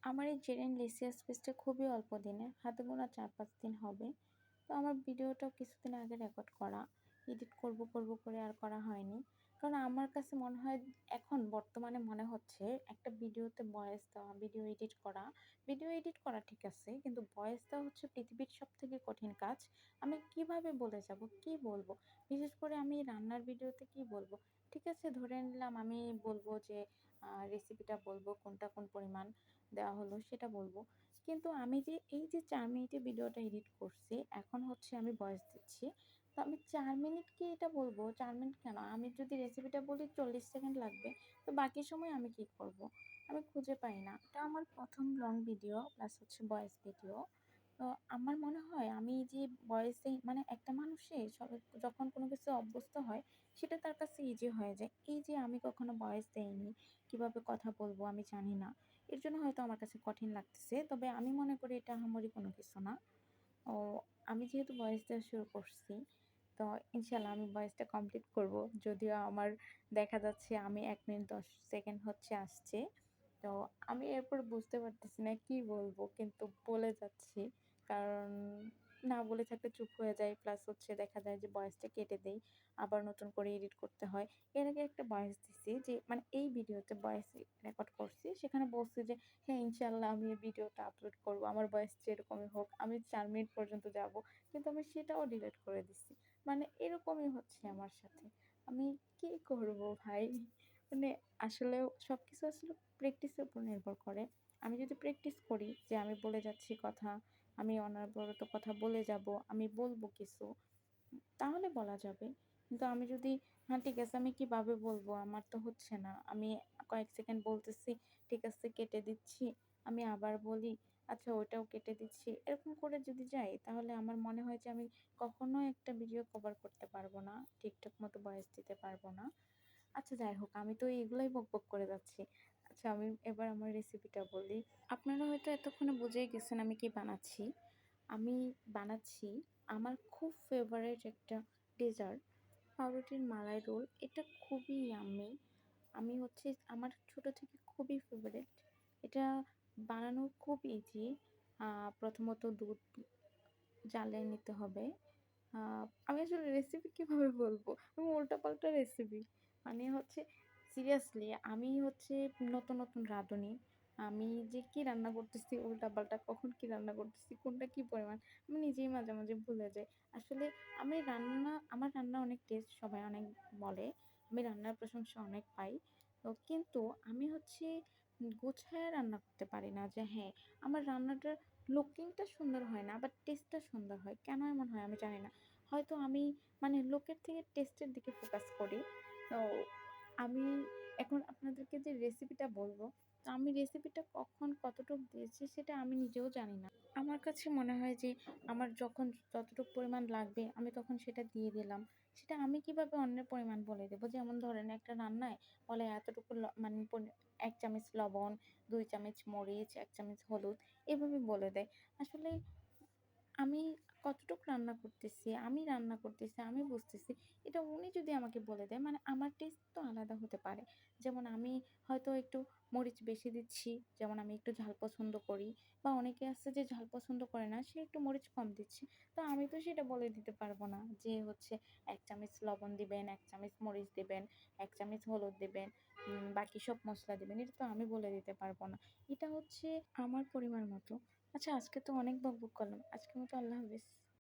আমার এই জেরেন লিসিয়াস পেজটা খুবই অল্প দিনের, হাতে গোনা ৪-৫ দিন হবে। তো আমার ভিডিওটাও কিছুদিন আগে রেকর্ড করা। এডিট করব করে আর করা হয়নি। কারণ আমার কাছে মনে হয় এখন বর্তমানে মনে হচ্ছে একটা ভিডিওতে ভয়েস দেওয়া, ভিডিও এডিট করা ঠিক আছে। কিন্তু ভয়েস দেওয়া হচ্ছে পৃথিবীর সবথেকে কঠিন কাজ। আমি কিভাবে বলে যাব? কি বলব? বিশেষ করে আমি রান্নার ভিডিওতে কি বলব? ঠিক আছে, ধরে নিলাম আমি বলব যে রেসিপিটা বলব, কোনটা কোন পরিমাণ দেওয়া হলো সেটা বলবো। কিন্তু আমি যে এই যে ৪ মিনিটের ভিডিওটা এডিট করছি, এখন হচ্ছে আমি ভয়েস দিচ্ছি। তো আমি ৪ মিনিট কি এটা বলবো? ৪ মিনিট কেন? আমি যদি রেসিপিটা বলি ৪০ সেকেন্ড লাগবে। তো বাকি সময় আমি কি করব? আমি খুঁজে পাই না। এটা আমার ১ম লং ভিডিও প্লাস হচ্ছে ভয়েস ভিডিও। তো আমার মনে হয় আমি যে ভয়েসে মানে একটা মানুষে যখন কোনো কিছু অভ্যস্ত হয় সেটা তার কাছে ইজি হয়ে যায়। এই যে আমি কখনো ভয়েস দেইনি, কিভাবে কথা বলবো আমি জানি না। এর জন্য হয়তো আমার কাছে কঠিন লাগতেছে। তবে আমি মনে করি এটা আহামরি কোনো কিছু না। ও আমি যেহেতু ভয়েস দেওয়া শুরু করছি, তো ইনশাআল্লাহ আমি ভয়েসটা কমপ্লিট করব। যদিও আমার দেখা যাচ্ছে আমি ১ মিনিট ১০ সেকেন্ড হচ্ছে আসছে। তো আমি এরপর বুঝতে পারতেছি না কি বলবো? কিন্তু বলে যাচ্ছি। কারণ না বলে থাকলে চুপ হয়ে যাই। প্লাস হচ্ছে দেখা যায় যে ভয়েসটা কেটে দেই। আবার নতুন করে এডিট করতে হয়। এর আগে একটা ভয়েস দিছি যে মানে এই ভিডিওতে ভয়েস রেকর্ড করছি। সেখানে বলছি যে হ্যাঁ, ইনশাআল্লাহ আমি এই ভিডিওটা আপলোড করব। আমার ভয়েস যেরকমই হোক, আমি ৪ মিনিট পর্যন্ত যাব। কিন্তু আমি সেটাও ডিলিট করে দিছি। মানে এরকমই হচ্ছে আমার সাথে। আমি কি করব ভাই? মানে আসলেও সবকিছু আসলে প্র্যাকটিসের উপর নির্ভর করে। আমি যদি প্র্যাকটিস করি যে আমি বলে যাচ্ছি কথা, আমি অনবরত কথা বলে যাব, আমি বলব কিছু, তাহলে বলা যাবে। কিন্তু আমি যদি হ্যাঁ, ঠিক আছে আমি কিভাবে বলবো? আমার তো হচ্ছে না। আমি কয়েক সেকেন্ড বলতেছি, ঠিক আছে কেটে দিচ্ছি। আমি আবার বলি, আচ্ছা ওইটাও কেটে দিচ্ছি। এরকম করে যদি যাই তাহলে আমার মনে হয় যে আমি কখনোই একটা ভিডিও কভার করতে পারবো না। ঠিকঠাক মতো ভয়েস দিতে পারবো না। আচ্ছা যাই হোক, আমি তো এগুলাই বকবক করে যাচ্ছি। আচ্ছা আমি এবার আমার রেসিপিটা বলি। আপনারা হয়তো এতক্ষণে বুঝেই গেছেন আমি কি বানাচ্ছি। আমি বানাচ্ছি আমার খুব ফেভারিট একটা ডেজার্ট, পাউরুটির মালাই রোল। এটা খুবই ইয়াম্মি। আমি হচ্ছে আমার ছোট থেকে খুবই ফেভারিট। এটা বানানো খুব ইজি। প্রথমত দুধ জ্বালিয়ে নিতে হবে। আ আমি আসলে রেসিপি কিভাবে বলবো? আমি উল্টাপাল্টা রেসিপি। মানে হচ্ছে সিরিয়াসলি আমি হচ্ছে নতুন রাঁধুনি। আমি যে কি রান্না করতেছি উল্টাপাল্টা, কখন কি রান্না করতেছি, কোনটা কি পরিমাণ আমি নিজেই মাঝে, মাঝে ভুলে যাই। আসলে আমার রান্না অনেক টেস্ট, সবাই অনেক বলে। আমি রান্নার প্রশংসা অনেক পাই। তো কিন্তু আমি হচ্ছে গুছায়া রান্না করতে পারি না যে হ্যাঁ, আমার রান্নাটার লুকিংটা সুন্দর হয় না, আবার টেস্টটা সুন্দর হয়। কেন এমন হয় আমি জানি না। হয়তো আমি মানে লোকের থেকে টেস্টের দিকে ফোকাস করি। তো আমি এখন আপনাদেরকে যে রেসিপিটা বলব, তো আমি রেসিপিটা কখন কতটুক দিয়েছি সেটা আমি নিজেও জানি না। আমার কাছে মনে হয় যে আমার যখন যতটুকু পরিমাণ লাগবে আমি তখন সেটা দিয়ে দিলাম। সেটা আমি কিভাবে অন্যের পরিমাণ বলে দেব? যেমন ধরেন একটা রান্নায় বলে এতটুকু মানে ১ চামচ লবণ, ২ চামচ মরিচ, ১ চামচ হলুদ এভাবে বলে দেয়। আসলে আমি কতটুক রান্না করতেছি, আমি বুঝতেছি। এটা উনি যদি আমাকে বলে দেয় মানে আমার টেস্ট তো আলাদা হতে পারে। যেমন আমি হয়তো একটু মরিচ বেশি দিচ্ছি, যেমন আমি একটু ঝাল পছন্দ করি বা অনেকে আছে যে ঝাল পছন্দ করে না, সে একটু মরিচ কম দিচ্ছে। তো আমি তো সেটা বলে দিতে পারব না যে হচ্ছে ১ চামচ লবণ দিবেন, ১ চামচ মরিচ দিবেন, ১ চামচ হলুদ দিবেন, বাকি সব মসলা দিবেন। এটা তো আমি বলে দিতে পারব না। এটা হচ্ছে আমার পরিমাণ মতো। আচ্ছা আজকে তো অনেক বকবক করলাম। আজকের মতো আল্লাহ হাফেজ।